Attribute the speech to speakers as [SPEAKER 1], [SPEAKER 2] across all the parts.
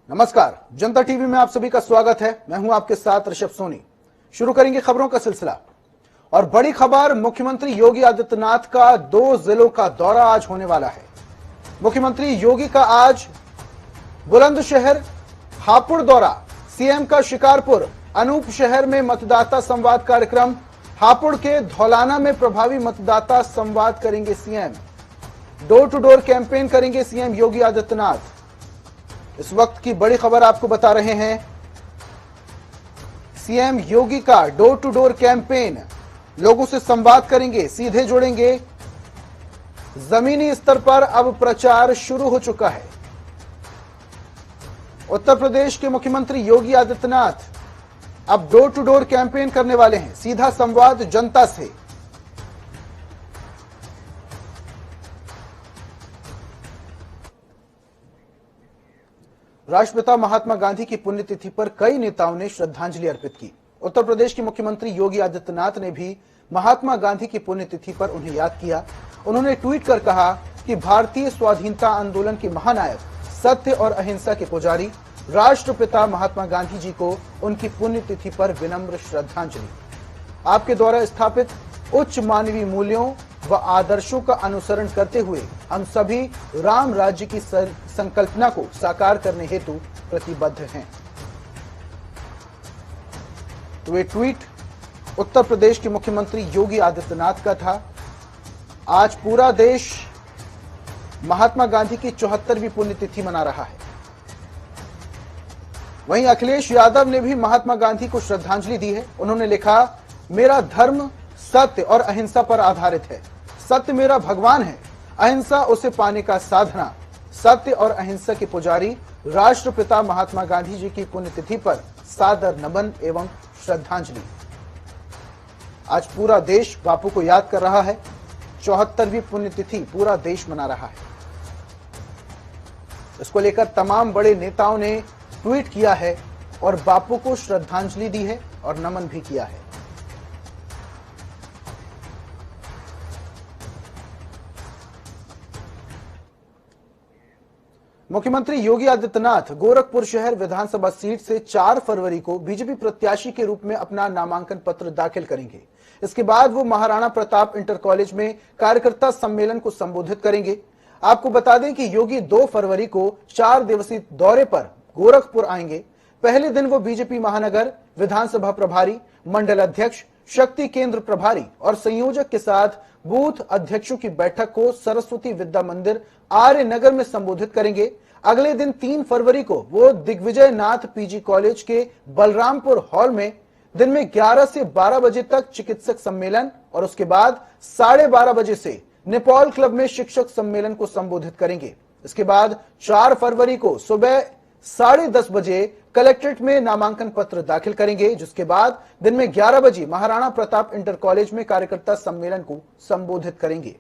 [SPEAKER 1] नमस्कार, जनता टीवी में आप सभी का स्वागत है। मैं हूं आपके साथ ऋषभ सोनी। शुरू करेंगे खबरों का सिलसिला और बड़ी खबर, मुख्यमंत्री योगी आदित्यनाथ का 2 जिलों का दौरा आज होने वाला है। मुख्यमंत्री योगी का आज बुलंदशहर हापुड़ दौरा, सीएम का शिकारपुर अनूप शहर में मतदाता संवाद कार्यक्रम, हापुड़ के धौलाना में प्रभावी मतदाता संवाद करेंगे CM. Door to door campaign करेंगे सीएम योगी आदित्यनाथ। इस वक्त की बड़ी खबर आपको बता रहे हैं, सीएम योगी का डोर टू डोर कैंपेन, लोगों से संवाद करेंगे, सीधे जुड़ेंगे। जमीनी स्तर पर अब प्रचार शुरू हो चुका है। उत्तर प्रदेश के मुख्यमंत्री योगी आदित्यनाथ अब डोर टू डोर कैंपेन करने वाले हैं, सीधा संवाद जनता से। राष्ट्रपिता महात्मा गांधी की पुण्यतिथि पर कई नेताओं ने श्रद्धांजलि अर्पित की। उत्तर प्रदेश के मुख्यमंत्री योगी आदित्यनाथ ने भी महात्मा गांधी की पुण्यतिथि पर उन्हें याद किया। उन्होंने ट्वीट कर कहा कि भारतीय स्वाधीनता आंदोलन के महानायक, सत्य और अहिंसा के पुजारी राष्ट्रपिता महात्मा गांधी जी को उनकी पुण्यतिथि पर विनम्र श्रद्धांजलि। आपके द्वारा स्थापित उच्च मानवीय मूल्यों व आदर्शों का अनुसरण करते हुए हम सभी राम राज्य की संकल्पना को साकार करने हेतु प्रतिबद्ध हैं। तो ये ट्वीट उत्तर प्रदेश के मुख्यमंत्री योगी आदित्यनाथ का था। आज पूरा देश महात्मा गांधी की 74वीं पुण्यतिथि मना रहा है। वहीं अखिलेश यादव ने भी महात्मा गांधी को श्रद्धांजलि दी है। उन्होंने लिखा, मेरा धर्म सत्य और अहिंसा पर आधारित है। सत्य मेरा भगवान है, अहिंसा उसे पाने का साधना। सत्य और अहिंसा के पुजारी राष्ट्रपिता महात्मा गांधी जी की पुण्यतिथि पर सादर नमन एवं श्रद्धांजलि। आज पूरा देश बापू को याद कर रहा है। 74वीं पुण्यतिथि पूरा देश मना रहा है। इसको लेकर तमाम बड़े नेताओं ने ट्वीट किया है और बापू को श्रद्धांजलि दी है और नमन भी किया है। मुख्यमंत्री योगी आदित्यनाथ गोरखपुर शहर विधानसभा सीट से 4 फरवरी को बीजेपी प्रत्याशी के रूप में अपना नामांकन पत्र दाखिल करेंगे। इसके बाद वो महाराणा प्रताप इंटर कॉलेज में कार्यकर्ता सम्मेलन को संबोधित करेंगे। आपको बता दें कि योगी 2 फरवरी को 4 दिवसीय दौरे पर गोरखपुर आएंगे। पहले दिन वो बीजेपी महानगर, विधानसभा प्रभारी, मंडल अध्यक्ष, शक्ति केंद्र प्रभारी और संयोजक के साथ बूथ अध्यक्षों की बैठक को सरस्वती विद्या मंदिर आर्य नगर में संबोधित करेंगे। अगले दिन 3 फरवरी को वो दिग्विजय नाथ पीजी कॉलेज के बलरामपुर हॉल में दिन में 11 से 12 बजे तक चिकित्सक सम्मेलन और उसके बाद 12:30 बजे से नेपाल क्लब में शिक्षक सम्मेलन को संबोधित करेंगे। इसके बाद 4 फरवरी को सुबह 10:30 बजे कलेक्ट्रेट में नामांकन पत्र दाखिल करेंगे, जिसके बाद दिन में 11 बजे महाराणा प्रताप इंटर कॉलेज में कार्यकर्ता सम्मेलन को संबोधित करेंगे।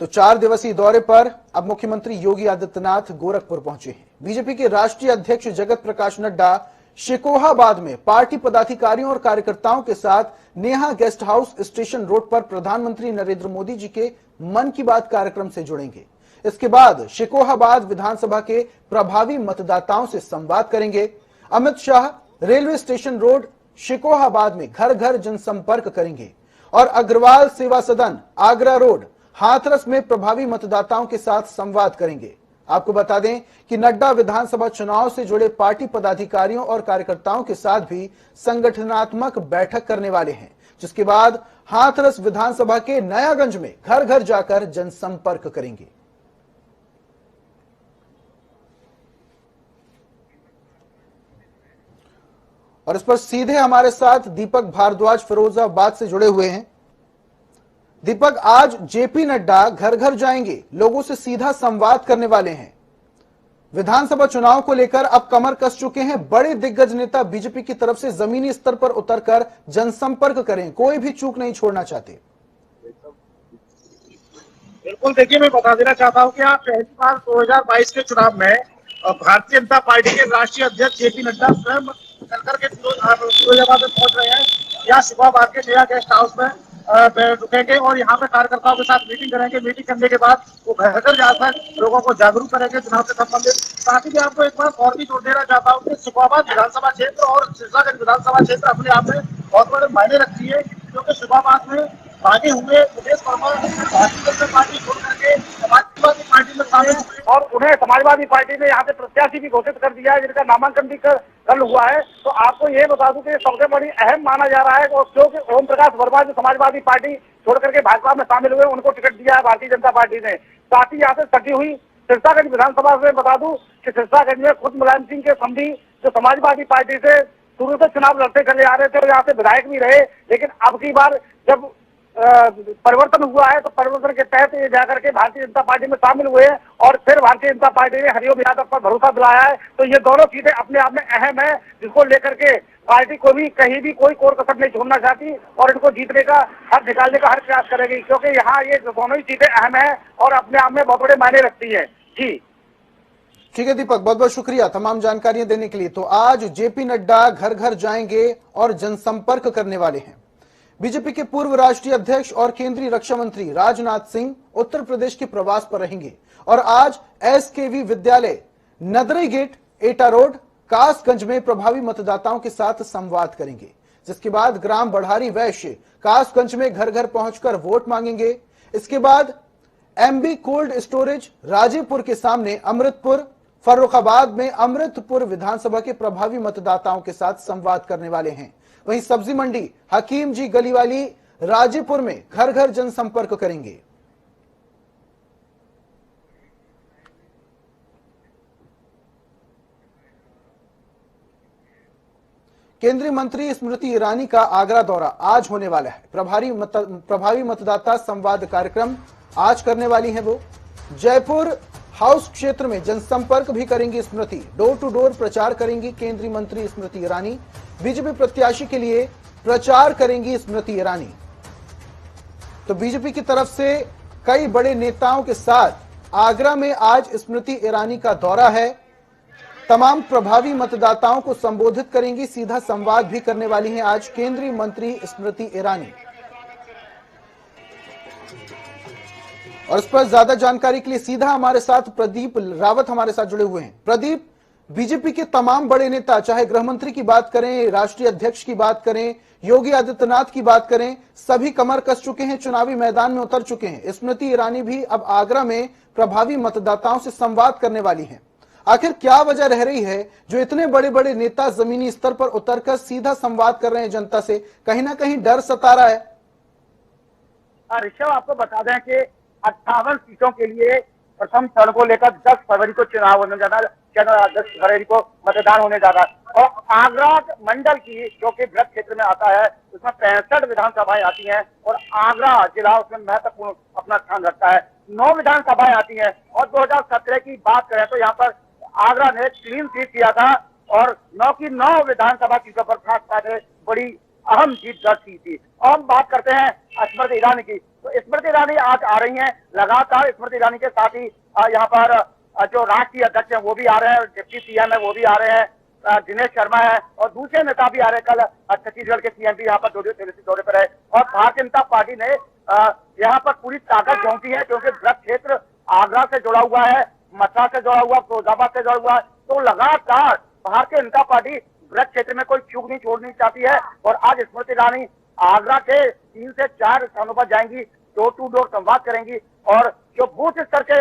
[SPEAKER 1] तो 4 दिवसीय दौरे पर अब मुख्यमंत्री योगी आदित्यनाथ गोरखपुर पहुंचे हैं। बीजेपी के राष्ट्रीय अध्यक्ष जगत प्रकाश नड्डा शिकोहाबाद में पार्टी पदाधिकारियों और कार्यकर्ताओं के साथ Neha guest house station road पर प्रधानमंत्री नरेंद्र मोदी जी के मन की बात कार्यक्रम से जुड़ेंगे। इसके बाद शिकोहाबाद विधानसभा के प्रभावी मतदाताओं से संवाद करेंगे। Amit Shah railway station road Shikohabad में घर घर जनसंपर्क करेंगे और अग्रवाल सेवा सदन आगरा रोड हाथरस में प्रभावी मतदाताओं के साथ संवाद करेंगे। आपको बता दें कि नड्डा विधानसभा चुनाव से जुड़े पार्टी पदाधिकारियों और कार्यकर्ताओं के साथ भी संगठनात्मक बैठक करने वाले हैं, जिसके बाद हाथरस विधानसभा के नयागंज में घर घर जाकर जनसंपर्क करेंगे। और इस पर सीधे हमारे साथ दीपक भारद्वाज फिरोजाबाद से जुड़े हुए हैं। दीपक, आज जेपी नड्डा घर घर जाएंगे, लोगों से सीधा संवाद करने वाले हैं। विधानसभा चुनाव को लेकर अब कमर कस चुके हैं। बड़े दिग्गज नेता बीजेपी की तरफ से जमीनी स्तर पर उतरकर जनसंपर्क करें, कोई भी चूक नहीं छोड़ना चाहते।
[SPEAKER 2] बिल्कुल, देखिए मैं बता देना चाहता हूं कि आप पहली बार 2022 के चुनाव में भारतीय जनता पार्टी के राष्ट्रीय अध्यक्ष जेपी नड्डा स्वयं चलकर के फिरोजाबाद में पहुंच रहे हैं। यहाँ शिकोहाबाद के नया गेस्ट हाउस में रुकेंगे और यहाँ पे कार्यकर्ताओं के साथ मीटिंग करेंगे। मीटिंग करने के बाद वो घर घर जाकर लोगों को जागरूक करेंगे चुनाव से संबंधित। साथ ही मैं आपको एक बार और भी जोड़ देना चाहता हूँ कि सुखाबाद विधानसभा क्षेत्र और सिरसागंज विधानसभा क्षेत्र अपने आप में बहुत बड़े मायने रखती है, क्योंकि सुखाबाद में आगे हुए मुकेश वर्मा भारतीय जनता पार्टी छोड़ करके समाजवादी पार्टी में शामिल हुए और उन्हें समाजवादी पार्टी ने यहाँ पे प्रत्याशी भी घोषित कर दिया है, जिनका नामांकन भी कल हुआ है। तो आपको ये बता दूं कि सबसे बड़ी अहम माना जा रहा है क्योंकि ओम प्रकाश वर्मा जो समाजवादी पार्टी छोड़ करके भाजपा में शामिल हुए, उनको टिकट दिया है भारतीय जनता पार्टी ने। साथ ही यहाँ से सटी हुई सिरसागंज विधानसभा से बता दूं कि सिरसागंज में खुद मुलायम सिंह के संबंधी जो समाजवादी पार्टी से शुरू से चुनाव लड़ते चले आ रहे थे और यहाँ से विधायक भी रहे, लेकिन अब की बार जब परिवर्तन हुआ है तो परिवर्तन के तहत ये जाकर के भारतीय जनता पार्टी में शामिल हुए हैं और फिर भारतीय जनता पार्टी ने हरिओम यादव पर भरोसा दिलाया है। तो ये दोनों सीटें अपने आप में अहम है, जिसको लेकर के पार्टी को भी कहीं भी कोई कोर कसर नहीं छोड़ना चाहती और इनको जीतने का हक निकालने का हर प्रयास करेगी, क्योंकि यहाँ ये दोनों ही सीटें अहम है और अपने आप में बहुत बड़े मायने रखती है। जी
[SPEAKER 1] ठीक है दीपक, बहुत बहुत शुक्रिया तमाम जानकारियां देने के लिए। तो आज जेपी नड्डा घर घर जाएंगे और जनसंपर्क करने वाले हैं। बीजेपी के पूर्व राष्ट्रीय अध्यक्ष और केंद्रीय रक्षा मंत्री राजनाथ सिंह उत्तर प्रदेश के प्रवास पर रहेंगे और आज एसकेवी विद्यालय, नदरई गेट, एटा रोड, कासगंज में प्रभावी मतदाताओं के साथ संवाद करेंगे, जिसके बाद ग्राम बढ़ारी वैश्य कासगंज में घर घर पहुंचकर वोट मांगेंगे। इसके बाद एमबी कोल्ड स्टोरेज राजेपुर के सामने अमृतपुर, फर्रुखाबाद में अमृतपुर विधानसभा के प्रभावी मतदाताओं के साथ संवाद करने वाले हैं। वहीं सब्जी मंडी हकीम जी गली वाली राजेपुर में घर घर जनसंपर्क करेंगे। केंद्रीय मंत्री स्मृति ईरानी का आगरा दौरा आज होने वाला है। प्रभावी मतदाता संवाद कार्यक्रम आज करने वाली हैं वो। जयपुर हाउस क्षेत्र में जनसंपर्क भी करेंगी स्मृति। डोर टू डोर प्रचार करेंगी केंद्रीय मंत्री स्मृति ईरानी। बीजेपी प्रत्याशी के लिए प्रचार करेंगी स्मृति ईरानी। तो बीजेपी की तरफ से कई बड़े नेताओं के साथ आगरा में आज स्मृति ईरानी का दौरा है। तमाम प्रभावी मतदाताओं को संबोधित करेंगी, सीधा संवाद भी करने वाली हैं आज केंद्रीय मंत्री स्मृति ईरानी। और इस पर ज्यादा जानकारी के लिए सीधा हमारे साथ प्रदीप रावत हमारे साथ जुड़े हुए हैं। प्रदीप, बीजेपी के तमाम बड़े नेता, चाहे गृह मंत्री की बात करें, राष्ट्रीय अध्यक्ष की बात करें, योगी आदित्यनाथ की बात करें, सभी कमर कस चुके हैं, चुनावी मैदान में उतर चुके हैं। स्मृति ईरानी भी अब आगरा में प्रभावी मतदाताओं से संवाद करने वाली हैं। आखिर क्या वजह रह रही है जो इतने बड़े बड़े नेता जमीनी स्तर पर उतरकर सीधा संवाद कर रहे हैं जनता से? कहीं ना कहीं डर सता रहा है।
[SPEAKER 3] ऋषभ, आपको बता दें कि 58 सीटों के लिए प्रथम चरण को लेकर 10 फरवरी को चुनाव होने जा रहा है, 10 फरवरी को मतदान होने जा रहा है। और आगरा मंडल की जो कि ब्लॉक क्षेत्र में आता है, उसमें 65 विधानसभाएं आती हैं और आगरा जिला उसमें महत्वपूर्ण अपना स्थान रखता है। 9 विधानसभाएं आती हैं और 2017 की बात करें तो यहाँ पर आगरा ने क्लीन स्वीप किया था और 9 की 9 विधानसभा सीटों पर खास बात बड़ी अहम जीत दर्ज की थी। और हम बात करते हैं स्मृति ईरानी की, तो स्मृति ईरानी आज आ रही हैं लगातार। स्मृति ईरानी के साथ ही यहाँ पर जो राष्ट्रीय अध्यक्ष हैं वो भी आ रहे हैं, डिप्टी सीएम है वो भी आ रहे हैं, दिनेश शर्मा है और दूसरे नेता भी आ रहे हैं। कल छत्तीसगढ़ के सीएम भी यहाँ पर दौरे पर है और भारतीय जनता पार्टी ने यहाँ पर पूरी ताकत झोंकी है, क्योंकि ब्लॉक क्षेत्र आगरा से जुड़ा हुआ है, मथुरा से जुड़ा हुआ, फिरोजाबाद से जुड़ा हुआ है। तो लगातार भारतीय जनता पार्टी ब्लॉक क्षेत्र में कोई चूक नहीं छोड़नी चाहती है और आज स्मृति ईरानी आगरा के 3 से 4 स्थानों पर जाएंगी, डोर टू डोर संवाद करेंगी और जो बूथ स्तर के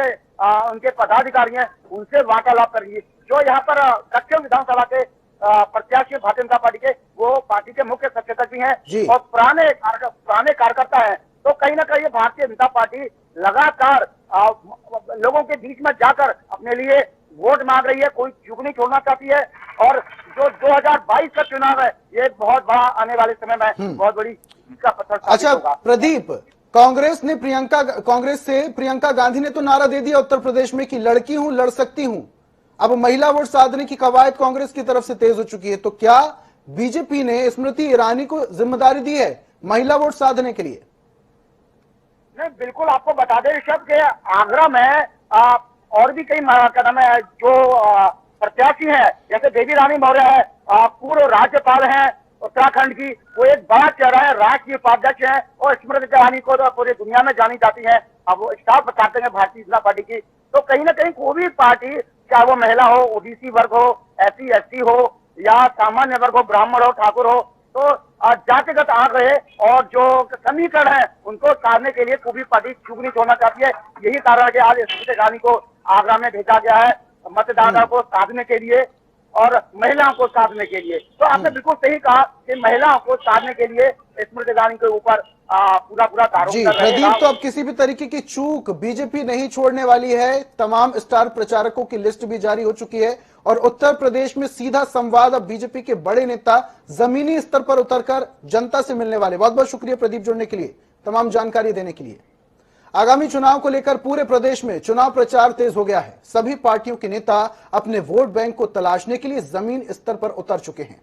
[SPEAKER 3] उनके पदाधिकारी हैं उनसे वार्तालाप करेंगी। जो यहाँ पर दक्षिण विधानसभा के प्रत्याशी भारतीय जनता पार्टी के, वो पार्टी के मुख्य सचेतक भी हैं और पुराने कार्यकर्ता हैं। तो कहीं ना कहीं भारतीय जनता पार्टी लगातार लोगों के बीच में जाकर अपने लिए वोट मांग रही है, कोई चूक नहीं छोड़ना चाहती है। और जो 2022 का चुनाव है ये बहुत बड़ा आने वाले समय में बहुत बड़ी का पत्थर।
[SPEAKER 1] अच्छा प्रदीप, कांग्रेस से प्रियंका गांधी ने तो नारा दे दिया उत्तर प्रदेश में कि लड़की हूं, लड़ सकती हूं। अब महिला वोट साधने की कवायद कांग्रेस की तरफ से तेज हो चुकी है, तो क्या बीजेपी ने स्मृति ईरानी को जिम्मेदारी दी है महिला वोट साधने के लिए?
[SPEAKER 3] नहीं, बिल्कुल। आपको बता दें ऋषभ के आगरा में और भी कई कदम है जो प्रत्याशी हैं, जैसे बेबी रानी मौर्य है, पूर्व राज्यपाल हैं उत्तराखंड की वो एक बड़ा चेहरा है, राष्ट्रीय उपाध्यक्ष है और स्मृति ईरानी को तो पूरी दुनिया में जानी जाती है। अब वो स्टार प्रचारक है भारतीय जनता पार्टी की। तो कहीं ना कहीं कोई भी पार्टी, चाहे वो महिला हो, ओबीसी वर्ग हो, SC ST हो या सामान्य वर्ग हो, ब्राह्मण हो, ठाकुर हो, तो जातिगत आग्रह और जो समीकरण है उनको साधने के लिए कोई भी पार्टी चूक नहीं छोड़ना चाहती है। यही कारण है कि आज स्मृति ईरानी को आगरा में भेजा गया है मतदाताओं को साधने के लिए और महिलाओं को साधने के लिए। तो आपने बिल्कुल सही कहा कि महिलाओं को साधने के लिए स्मृति ईरानी के ऊपर पूरा तारों
[SPEAKER 1] जी प्रदीप, तो अब किसी भी तरीके की चूक बीजेपी नहीं छोड़ने वाली है। तमाम स्टार प्रचारकों की लिस्ट भी जारी हो चुकी है और उत्तर प्रदेश में सीधा संवाद अब बीजेपी के बड़े नेता जमीनी स्तर पर उतरकर जनता से मिलने वाले। बहुत बहुत शुक्रिया प्रदीप, जुड़ने के लिए, तमाम जानकारी देने के लिए। आगामी चुनाव को लेकर पूरे प्रदेश में चुनाव प्रचार तेज हो गया है। सभी पार्टियों के नेता अपने वोट बैंक को तलाशने के लिए जमीन स्तर पर उतर चुके हैं।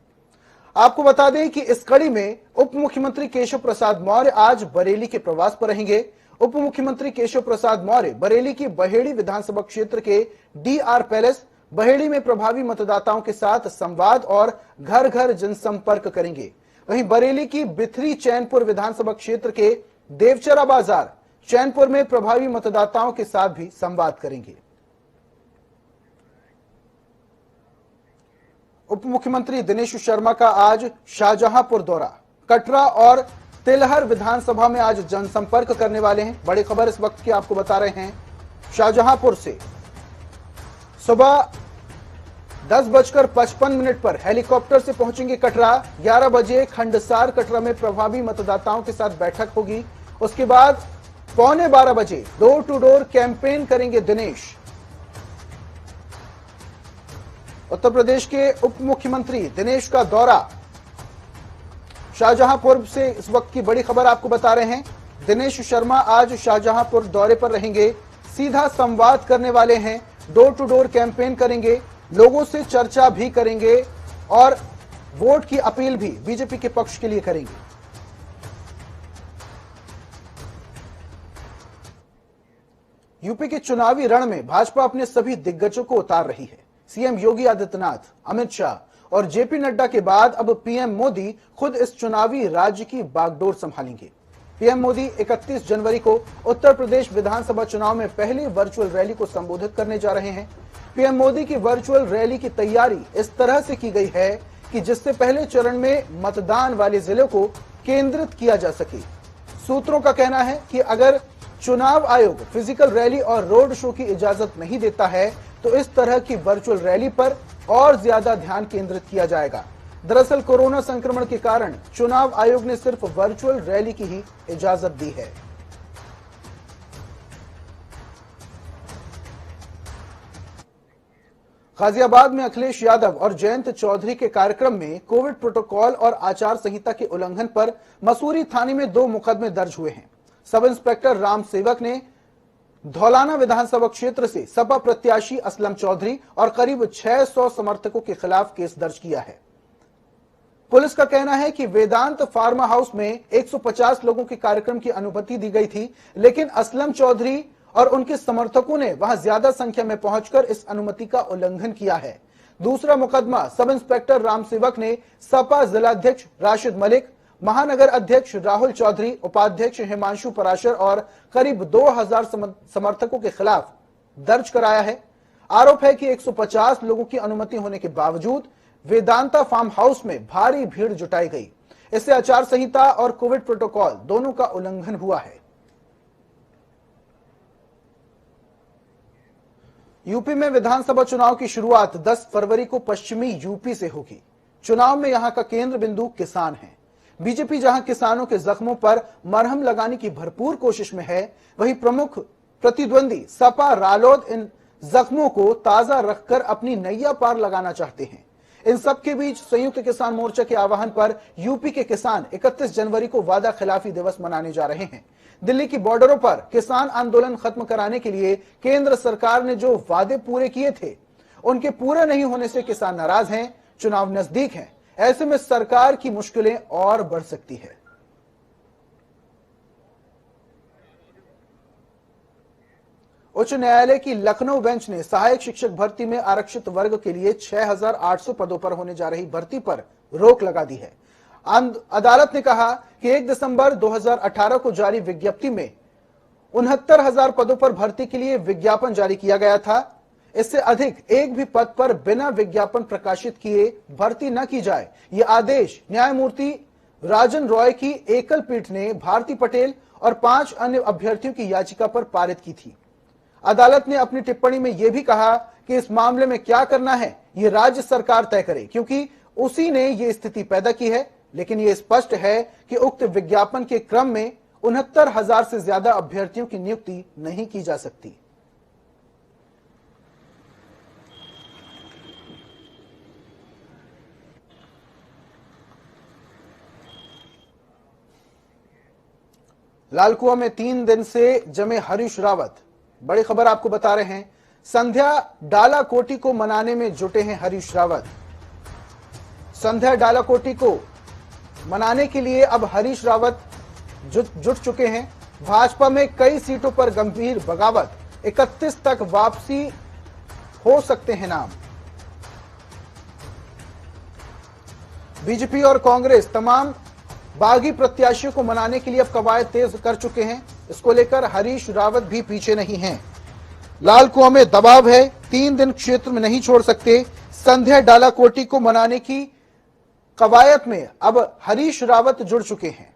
[SPEAKER 1] आपको बता दें कि इस कड़ी में उप मुख्यमंत्री केशव प्रसाद मौर्य आज बरेली के प्रवास पर रहेंगे। उप मुख्यमंत्री केशव प्रसाद मौर्य बरेली की बहेड़ी विधानसभा क्षेत्र के DR पैलेस बहेड़ी में प्रभावी मतदाताओं के साथ संवाद और घर घर जनसंपर्क करेंगे। वहीं बरेली की बिथरी चैनपुर विधानसभा क्षेत्र के देवचरा बाजार चैनपुर में प्रभावी मतदाताओं के साथ भी संवाद करेंगे। उप मुख्यमंत्री दिनेश शर्मा का आज शाहजहांपुर दौरा। कटरा और तिलहर विधानसभा में आज जनसंपर्क करने वाले हैं। बड़ी खबर इस वक्त की आपको बता रहे हैं शाहजहांपुर से। सुबह 10:55 पर हेलीकॉप्टर से पहुंचेंगे कटरा। 11 बजे खंडसार कटरा में प्रभावी मतदाताओं के साथ बैठक होगी। उसके बाद 11:15 बजे डोर टू डोर कैंपेन करेंगे दिनेश। उत्तर प्रदेश के उप मुख्यमंत्री दिनेश का दौरा शाहजहांपुर से इस वक्त की बड़ी खबर आपको बता रहे हैं। दिनेश शर्मा आज शाहजहांपुर दौरे पर रहेंगे, सीधा संवाद करने वाले हैं, डोर टू डोर कैंपेन करेंगे, लोगों से चर्चा भी करेंगे और वोट की अपील भी बीजेपी के पक्ष के लिए करेंगे। यूपी के चुनावी रण में भाजपा अपने सभी दिग्गजों को उतार रही है। सीएम योगी आदित्यनाथ, अमित शाह और जेपी नड्डा के बाद अब पीएम मोदी खुद इस चुनावी राज्य की बागडोर संभालेंगे। पीएम मोदी 31 जनवरी को उत्तर प्रदेश विधानसभा चुनाव में पहली वर्चुअल रैली को संबोधित करने जा रहे हैं। पीएम मोदी की वर्चुअल रैली की तैयारी इस तरह से की गई है कि जिससे पहले चरण में मतदान वाले जिलों को केंद्रित किया जा सके। सूत्रों का कहना है कि अगर चुनाव आयोग फिजिकल रैली और रोड शो की इजाजत नहीं देता है तो इस तरह की वर्चुअल रैली पर और ज्यादा ध्यान केंद्रित किया जाएगा। दरअसल कोरोना संक्रमण के कारण चुनाव आयोग ने सिर्फ वर्चुअल रैली की ही इजाजत दी है। गाजियाबाद में अखिलेश यादव और जयंत चौधरी के कार्यक्रम में कोविड प्रोटोकॉल और आचार संहिता के उल्लंघन पर मसूरी थाने में 2 मुकदमे दर्ज हुए हैं। सब इंस्पेक्टर राम सेवक ने धौलाना विधानसभा क्षेत्र से सपा प्रत्याशी असलम चौधरी और करीब 600 समर्थकों के खिलाफ केस दर्ज किया है। पुलिस का कहना है कि वेदांत फार्मा हाउस में 150 लोगों के कार्यक्रम की अनुमति दी गई थी, लेकिन असलम चौधरी और उनके समर्थकों ने वहां ज्यादा संख्या में पहुंचकर इस अनुमति का उल्लंघन किया है। दूसरा मुकदमा सब इंस्पेक्टर राम सेवक ने सपा जिलाध्यक्ष राशिद मलिक, महानगर अध्यक्ष राहुल चौधरी, उपाध्यक्ष हिमांशु पराशर और करीब 2000 समर्थकों के खिलाफ दर्ज कराया है। आरोप है कि 150 लोगों की अनुमति होने के बावजूद वेदांता फार्म हाउस में भारी भीड़ जुटाई गई। इससे आचार संहिता और कोविड प्रोटोकॉल दोनों का उल्लंघन हुआ है। यूपी में विधानसभा चुनाव की शुरुआत 10 फरवरी को पश्चिमी यूपी से होगी। चुनाव में यहां का केंद्र बिंदु किसान है। बीजेपी जहां किसानों के जख्मों पर मरहम लगाने की भरपूर कोशिश में है, वहीं प्रमुख प्रतिद्वंदी सपा रालोद इन जख्मों को ताजा रखकर अपनी नैया पार लगाना चाहते हैं। इन सबके बीच संयुक्त किसान मोर्चा के आह्वान पर यूपी के किसान 31 जनवरी को वादा खिलाफी दिवस मनाने जा रहे हैं। दिल्ली की बॉर्डरों पर किसान आंदोलन खत्म कराने के लिए केंद्र सरकार ने जो वादे पूरे किए थे, उनके पूरे नहीं होने से किसान नाराज हैं। चुनाव नजदीक है, ऐसे में सरकार की मुश्किलें और बढ़ सकती है। उच्च न्यायालय की लखनऊ बेंच ने सहायक शिक्षक भर्ती में आरक्षित वर्ग के लिए 6800 पदों पर होने जा रही भर्ती पर रोक लगा दी है। अदालत ने कहा कि 1 दिसंबर 2018 को जारी विज्ञप्ति में 69,000 पदों पर भर्ती के लिए विज्ञापन जारी किया गया था। इससे अधिक एक भी पद पर बिना विज्ञापन प्रकाशित किए भर्ती न की जाए, यह आदेश न्यायमूर्ति राजन रॉय की एकल पीठ ने भारती पटेल और 5 अन्य अभ्यर्थियों की याचिका पर पारित की थी। अदालत ने अपनी टिप्पणी में यह भी कहा कि इस मामले में क्या करना है यह राज्य सरकार तय करे, क्योंकि उसी ने यह स्थिति पैदा की है। लेकिन यह स्पष्ट है कि उक्त विज्ञापन के क्रम में 69,000 से ज्यादा अभ्यर्थियों की नियुक्ति नहीं की जा सकती। लालकुआं में 3 दिन से जमे हरीश रावत। बड़ी खबर आपको बता रहे हैं, संध्या डाला कोटी को मनाने में जुटे हैं हरीश रावत। संध्या डाला कोटी को मनाने के लिए अब हरीश रावत जुट चुके हैं। भाजपा में कई सीटों पर गंभीर बगावत, 31 तक वापसी हो सकते हैं नाम। बीजेपी और कांग्रेस तमाम बागी प्रत्याशियों को मनाने के लिए अब कवायद तेज कर चुके हैं। इसको लेकर हरीश रावत भी पीछे नहीं हैं। लालकुआं में दबाव है, 3 दिन क्षेत्र में नहीं छोड़ सकते। संध्या डाला कोटी को मनाने की कवायद में अब हरीश रावत जुड़ चुके हैं।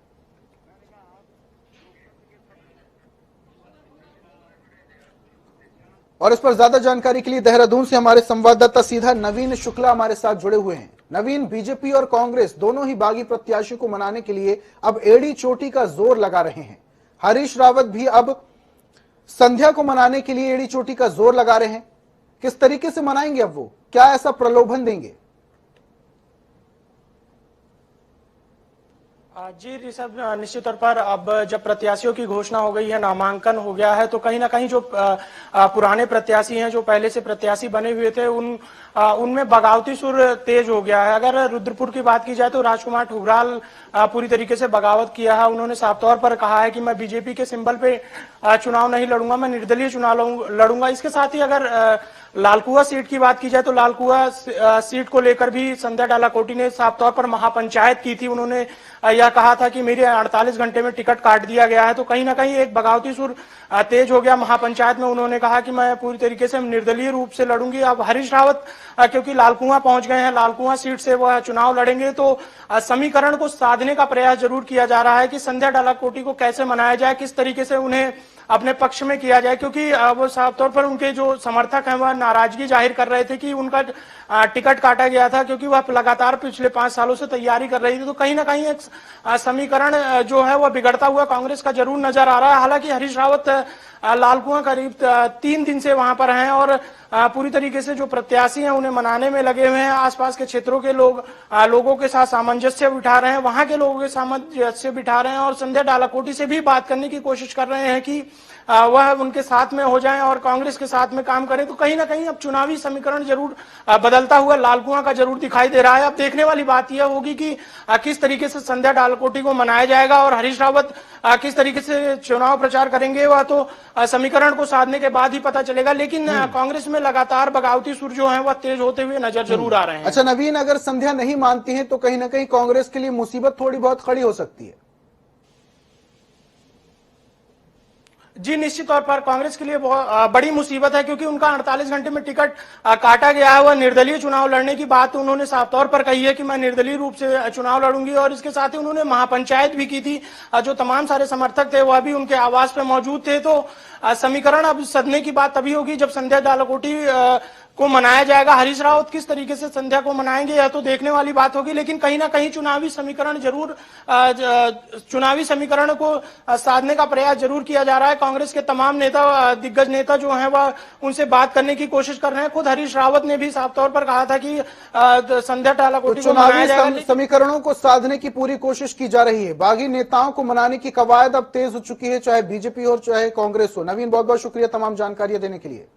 [SPEAKER 1] और इस पर ज्यादा जानकारी के लिए देहरादून से हमारे संवाददाता सीधा नवीन शुक्ला हमारे साथ जुड़े हुए हैं। नवीन, बीजेपी और कांग्रेस दोनों ही बागी प्रत्याशियों को मनाने के लिए अब एड़ी चोटी का जोर लगा रहे हैं। हरीश रावत भी अब संध्या को मनाने के लिए एड़ी चोटी का जोर लगा रहे हैं। किस तरीके से मनाएंगे अब वो, क्या ऐसा प्रलोभन देंगे?
[SPEAKER 4] जी ऋषभ, निश्चित तौर पर अब जब प्रत्याशियों की घोषणा हो गई है, नामांकन हो गया है, तो कहीं ना कहीं जो पुराने प्रत्याशी हैं, जो पहले से प्रत्याशी बने हुए थे, उनमें बगावती सुर तेज हो गया है। अगर रुद्रपुर की बात की जाए तो राजकुमार ठुकराल पूरी तरीके से बगावत किया है। उन्होंने साफ तौर पर कहा है कि मैं बीजेपी के सिंबल पे चुनाव नहीं लड़ूंगा, मैं निर्दलीय चुनाव लड़ूंगा। इसके साथ ही अगर लालकुआं सीट की बात की जाए तो लालकुआं सीट को लेकर भी संध्या डाला कोटी ने साफ तौर पर महापंचायत की थी। उन्होंने यह कहा था कि मेरे 48 घंटे में टिकट काट दिया गया है, तो कहीं ना कहीं एक बगावती सुर तेज हो गया महापंचायत में। उन्होंने कहा कि मैं पूरी तरीके से निर्दलीय रूप से लड़ूंगी। अब हरीश रावत क्योंकि लालकुआं पहुंच गए हैं, लालकुआं सीट से वह चुनाव लड़ेंगे, तो समीकरण को साधने का प्रयास जरूर किया जा रहा है कि संध्या डाला कोटी को कैसे मनाया जाए, किस तरीके से उन्हें अपने पक्ष में किया जाए, क्योंकि वो साफ तौर पर उनके जो समर्थक हैं वह नाराजगी जाहिर कर रहे थे कि उनका टिकट काटा गया था, क्योंकि वह लगातार पिछले 5 सालों से तैयारी कर रही थी। तो कहीं ना कहीं एक समीकरण जो है वह बिगड़ता हुआ कांग्रेस का जरूर नजर आ रहा है। हालांकि हरीश रावत लालकुआं करीब 3 दिन से वहां पर हैं और पूरी तरीके से जो प्रत्याशी हैं उन्हें मनाने में लगे हुए हैं। आसपास के क्षेत्रों के लोगों के साथ सामंजस्य बिठा रहे हैं, वहां के लोगों के सामंजस्य बिठा रहे हैं और संध्या डाला कोटी से भी बात करने की कोशिश कर रहे हैं कि वह उनके साथ में हो जाएं और कांग्रेस के साथ में काम करें। तो कहीं ना कहीं अब चुनावी समीकरण जरूर बदलता हुआ लालकुआं का जरूर दिखाई दे रहा है। अब देखने वाली बात यह होगी कि किस तरीके से संध्या डाला कोटी को मनाया जाएगा और हरीश रावत किस तरीके से चुनाव प्रचार करेंगे, वह तो समीकरण को साधने के बाद ही पता चलेगा। लेकिन कांग्रेस में लगातार बगावती सुर जो है वह तेज होते हुए नजर जरूर आ रहे हैं।
[SPEAKER 1] अच्छा नवीन, अगर संध्या नहीं मानती है तो कहीं ना कहीं कांग्रेस के लिए मुसीबत थोड़ी बहुत खड़ी हो सकती है।
[SPEAKER 4] जी निश्चित तौर पर कांग्रेस के लिए बहुत बड़ी मुसीबत है, क्योंकि उनका 48 घंटे में टिकट काटा गया है। वह निर्दलीय चुनाव लड़ने की बात उन्होंने साफ तौर पर कही है कि मैं निर्दलीय रूप से चुनाव लड़ूंगी और इसके साथ ही उन्होंने महापंचायत भी की थी। जो तमाम सारे समर्थक थे वह भी उनके आवास पे मौजूद थे। तो समीकरण अब सदने की बात तभी होगी जब संध्या डाला कोटी को मनाया जाएगा। हरीश रावत किस तरीके से संध्या को मनाएंगे यह तो देखने वाली बात होगी, लेकिन कहीं ना कहीं चुनावी समीकरण को साधने का प्रयास जरूर किया जा रहा है। कांग्रेस के तमाम नेता, दिग्गज नेता जो हैं वह उनसे बात करने की कोशिश कर रहे हैं। खुद हरीश रावत ने भी साफ तौर पर कहा था कि संध्या डाला कोटी को मनाया जाएगा।
[SPEAKER 1] समीकरणों को साधने की पूरी कोशिश की जा रही है। बागी नेताओं को मनाने की कवायद अब तेज हो चुकी है, चाहे बीजेपी हो चाहे कांग्रेस हो। नवीन, बहुत बहुत शुक्रिया तमाम जानकारियां देने के लिए।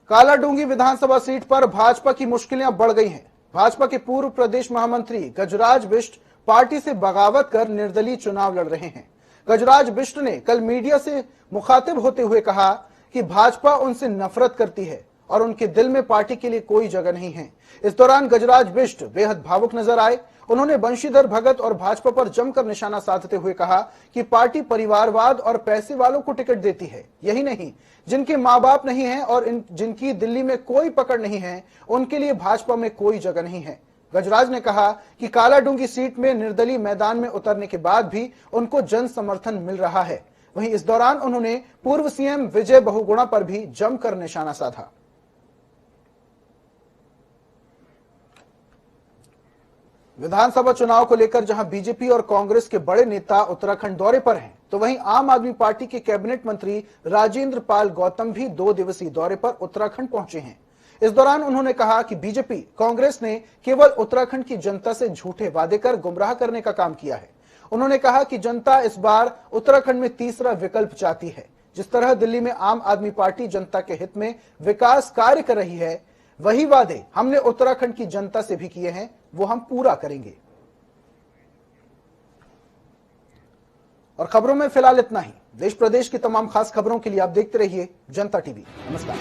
[SPEAKER 1] कालाडूंगी विधानसभा सीट पर भाजपा की मुश्किलें बढ़ गई हैं। भाजपा के पूर्व प्रदेश महामंत्री गजराज बिष्ट पार्टी से बगावत कर निर्दलीय चुनाव लड़ रहे हैं। गजराज बिष्ट ने कल मीडिया से मुखातिब होते हुए कहा कि भाजपा उनसे नफरत करती है और उनके दिल में पार्टी के लिए कोई जगह नहीं है। इस दौरान गजराज बिष्ट बेहद भावुक नजर आए। उन्होंने बंशीधर भगत और भाजपा पर जमकर निशाना साधते हुए कहा कि पार्टी परिवारवाद और पैसे वालों को टिकट देती है। यही नहीं, जिनके मां बाप नहीं हैं और जिनकी दिल्ली में कोई पकड़ नहीं है, उनके लिए भाजपा में कोई जगह नहीं है। गजराज ने कहा कि कालाडूंगी सीट में निर्दलीय मैदान में उतरने के बाद भी उनको जन समर्थन मिल रहा है। वहीं इस दौरान उन्होंने पूर्व सीएम विजय बहुगुणा पर भी जमकर निशाना साधा। विधानसभा चुनाव को लेकर जहां बीजेपी और कांग्रेस के बड़े नेता उत्तराखंड दौरे पर हैं, तो वहीं आम आदमी पार्टी के कैबिनेट मंत्री राजेंद्र पाल गौतम भी 2 दिवसीय दौरे पर उत्तराखंड पहुंचे हैं। इस दौरान उन्होंने कहा कि बीजेपी कांग्रेस ने केवल उत्तराखंड की जनता से झूठे वादे कर गुमराह करने का काम किया है। उन्होंने कहा कि जनता इस बार उत्तराखंड में तीसरा विकल्प चाहती है। जिस तरह दिल्ली में आम आदमी पार्टी जनता के हित में विकास कार्य कर रही है, वही वादे हमने उत्तराखंड की जनता से भी किए हैं, वो हम पूरा करेंगे। और खबरों में फिलहाल इतना ही। देश प्रदेश की तमाम खास खबरों के लिए आप देखते रहिए जनता टीवी। नमस्कार।